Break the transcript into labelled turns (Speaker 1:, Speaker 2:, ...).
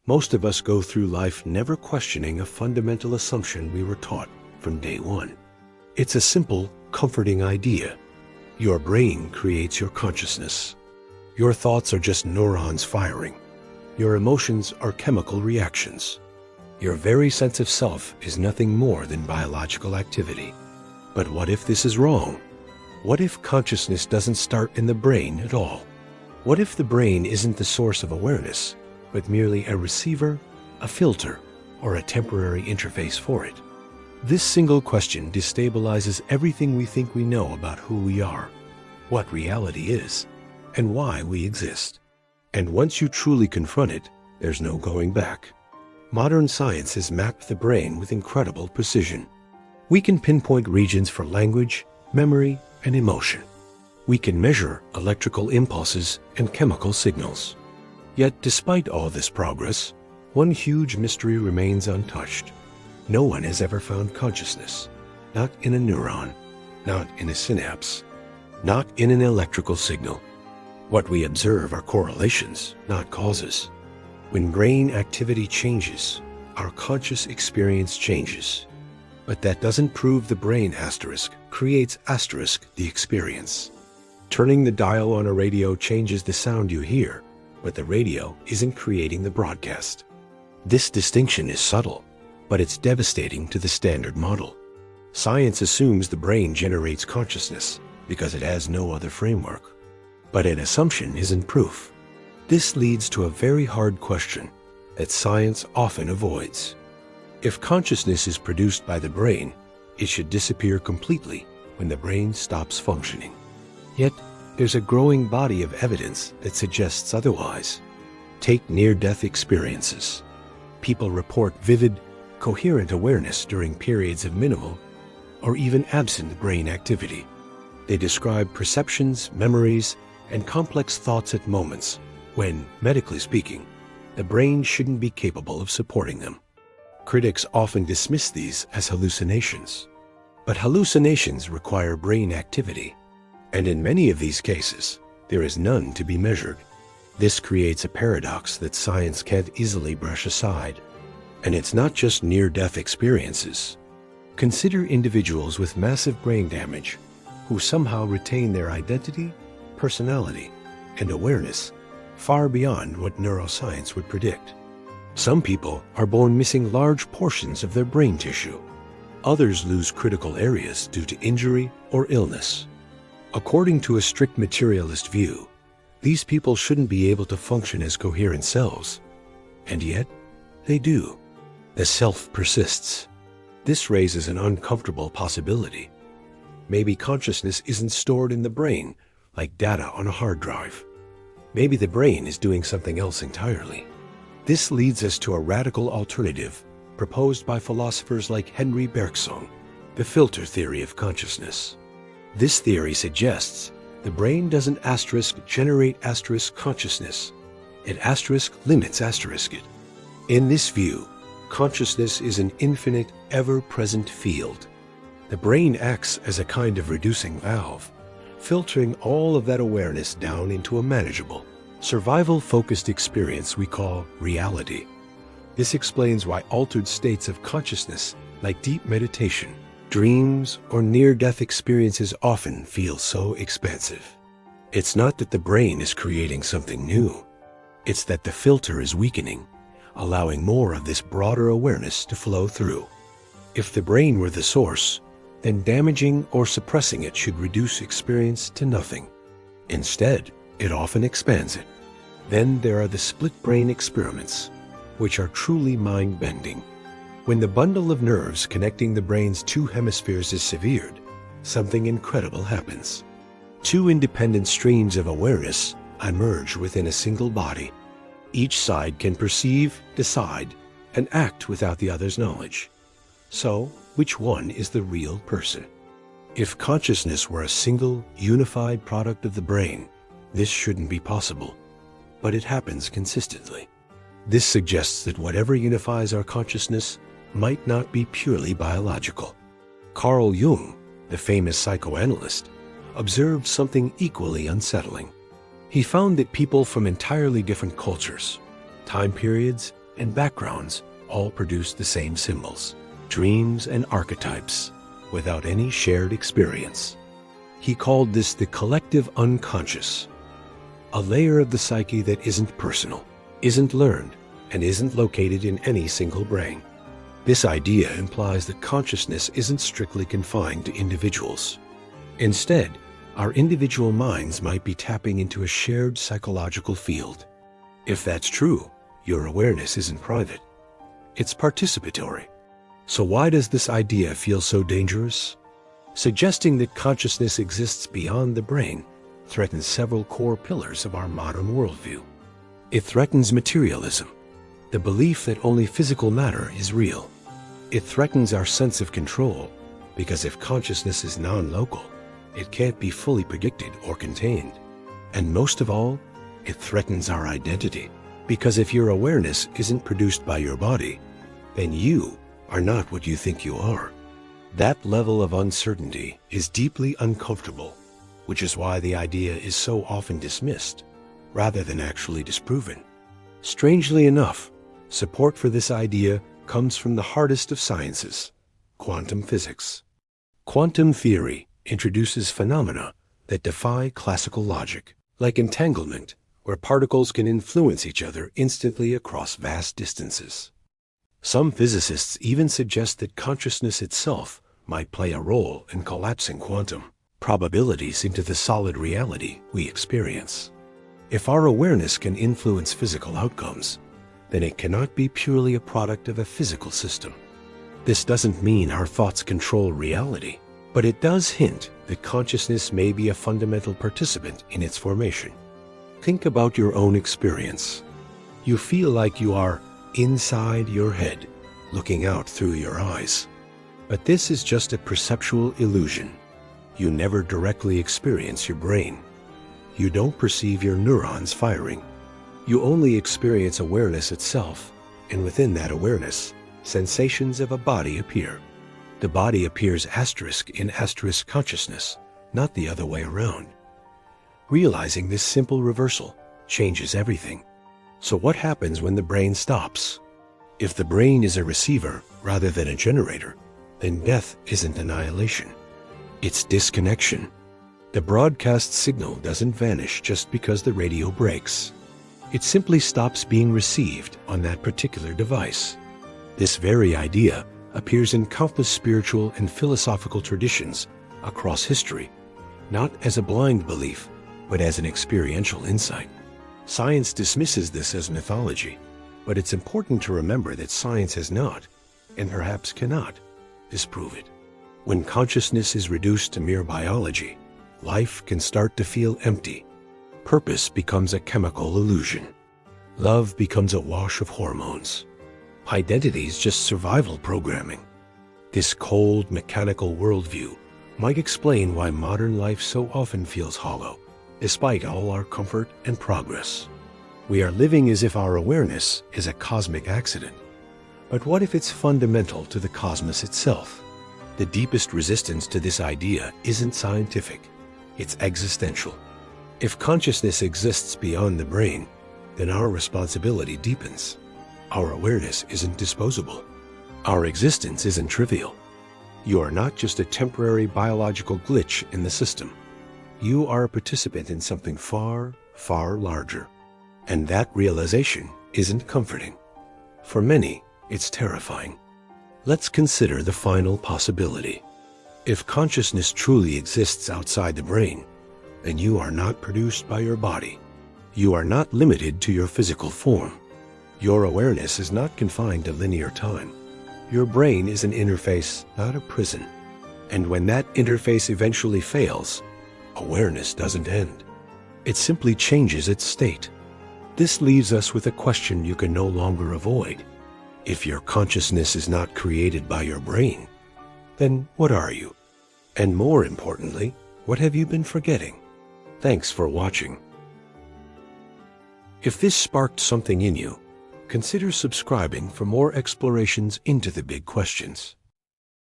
Speaker 1: Most of us go through life never questioning a fundamental assumption we were taught from day one. It's a simple, comforting idea. Your brain creates your consciousness. Your thoughts are just neurons firing. Your emotions are chemical reactions. Your very sense of self is nothing more than biological activity. But what if this is wrong? What if consciousness doesn't start in the brain at all? What if the brain isn't the source of awareness, but merely a receiver, a filter, or a temporary interface for it? This single question destabilizes everything we think we know about who we are, what reality is, and why we exist. And once you truly confront it, there's no going back. Modern science has mapped the brain with incredible precision. We can pinpoint regions for language, memory, and emotion. We can measure electrical impulses and chemical signals. Yet, despite all this progress, one huge mystery remains untouched. No one has ever found consciousness, not in a neuron, not in a synapse, not in an electrical signal. What we observe are correlations, not causes. When brain activity changes, our conscious experience changes. But that doesn't prove the brain asterisk creates asterisk the experience. Turning the dial on a radio changes the sound you hear, but the radio isn't creating the broadcast. This distinction is subtle, but it's devastating to the standard model. Science assumes the brain generates consciousness because it has no other framework. But an assumption isn't proof. This leads to a very hard question that science often avoids. If consciousness is produced by the brain, it should disappear completely when the brain stops functioning. Yet, there's a growing body of evidence that suggests otherwise. Take near-death experiences. People report vivid, coherent awareness during periods of minimal or even absent brain activity. They describe perceptions, memories, and complex thoughts at moments when, medically speaking, the brain shouldn't be capable of supporting them. Critics often dismiss these as hallucinations. But hallucinations require brain activity, and in many of these cases, there is none to be measured. This creates a paradox that science can't easily brush aside. And it's not just near-death experiences. Consider individuals with massive brain damage who somehow retain their identity, personality, and awareness far beyond what neuroscience would predict. Some people are born missing large portions of their brain tissue. Others lose critical areas due to injury or illness. According to a strict materialist view, these people shouldn't be able to function as coherent selves. And yet, they do. The self persists. This raises an uncomfortable possibility. Maybe consciousness isn't stored in the brain like data on a hard drive. Maybe the brain is doing something else entirely. This leads us to a radical alternative proposed by philosophers like Henry Bergson, the filter theory of consciousness. This theory suggests the brain doesn't generate consciousness. It limits it. In this view, consciousness is an infinite, ever-present field. The brain acts as a kind of reducing valve, filtering all of that awareness down into a manageable, survival-focused experience we call reality. This explains why altered states of consciousness, like deep meditation, dreams, or near-death experiences often feel so expansive. It's not that the brain is creating something new. It's that the filter is weakening, allowing more of this broader awareness to flow through. If the brain were the source, then damaging or suppressing it should reduce experience to nothing. Instead, it often expands it. Then there are the split brain experiments, which are truly mind-bending. When the bundle of nerves connecting the brain's two hemispheres is severed, something incredible happens. Two independent streams of awareness emerge within a single body. Each side can perceive, decide, and act without the other's knowledge. So, which one is the real person? If consciousness were a single, unified product of the brain, this shouldn't be possible. But it happens consistently. This suggests that whatever unifies our consciousness might not be purely biological. Carl Jung, the famous psychoanalyst, observed something equally unsettling. He found that people from entirely different cultures, time periods, and backgrounds all produce the same symbols, dreams and archetypes, without any shared experience. He called this the collective unconscious, a layer of the psyche that isn't personal, isn't learned, and isn't located in any single brain. This idea implies that consciousness isn't strictly confined to individuals. Instead, our individual minds might be tapping into a shared psychological field. If that's true, your awareness isn't private. It's participatory. So why does this idea feel so dangerous? Suggesting that consciousness exists beyond the brain threatens several core pillars of our modern worldview. It threatens materialism, the belief that only physical matter is real. It threatens our sense of control, because if consciousness is non-local, it can't be fully predicted or contained. And most of all, it threatens our identity, because if your awareness isn't produced by your body, then you are not what you think you are. That level of uncertainty is deeply uncomfortable, which is why the idea is so often dismissed, rather than actually disproven. Strangely enough, support for this idea comes from the hardest of sciences, quantum physics. Quantum theory introduces phenomena that defy classical logic, like entanglement, where particles can influence each other instantly across vast distances. Some physicists even suggest that consciousness itself might play a role in collapsing quantum probabilities into the solid reality we experience. If our awareness can influence physical outcomes, then it cannot be purely a product of a physical system. This doesn't mean our thoughts control reality, but it does hint that consciousness may be a fundamental participant in its formation. Think about your own experience. You feel like you are inside your head, looking out through your eyes. But this is just a perceptual illusion. You never directly experience your brain. You don't perceive your neurons firing. You only experience awareness itself, and within that awareness, sensations of a body appear. The body appears asterisk in asterisk consciousness, not the other way around. Realizing this simple reversal changes everything. So what happens when the brain stops? If the brain is a receiver rather than a generator, then death isn't annihilation. It's disconnection. The broadcast signal doesn't vanish just because the radio breaks. It simply stops being received on that particular device. This very idea appears in countless spiritual and philosophical traditions across history, not as a blind belief, but as an experiential insight. Science dismisses this as mythology, but it's important to remember that science has not, and perhaps cannot, disprove it. When consciousness is reduced to mere biology, life can start to feel empty. Purpose becomes a chemical illusion. Love becomes a wash of hormones. Identity is just survival programming. This cold, mechanical worldview might explain why modern life so often feels hollow, despite all our comfort and progress. We are living as if our awareness is a cosmic accident. But what if it's fundamental to the cosmos itself? The deepest resistance to this idea isn't scientific, it's existential. If consciousness exists beyond the brain, then our responsibility deepens. Our awareness isn't disposable. Our existence isn't trivial. You are not just a temporary biological glitch in the system. You are a participant in something far, far larger. And that realization isn't comforting. For many, it's terrifying. Let's consider the final possibility. If consciousness truly exists outside the brain, then you are not produced by your body. You are not limited to your physical form. Your awareness is not confined to linear time. Your brain is an interface, not a prison. And when that interface eventually fails, awareness doesn't end. It simply changes its state. This leaves us with a question you can no longer avoid. If your consciousness is not created by your brain, then what are you? And more importantly, what have you been forgetting? Thanks for watching. If this sparked something in you, consider subscribing for more explorations into the big questions.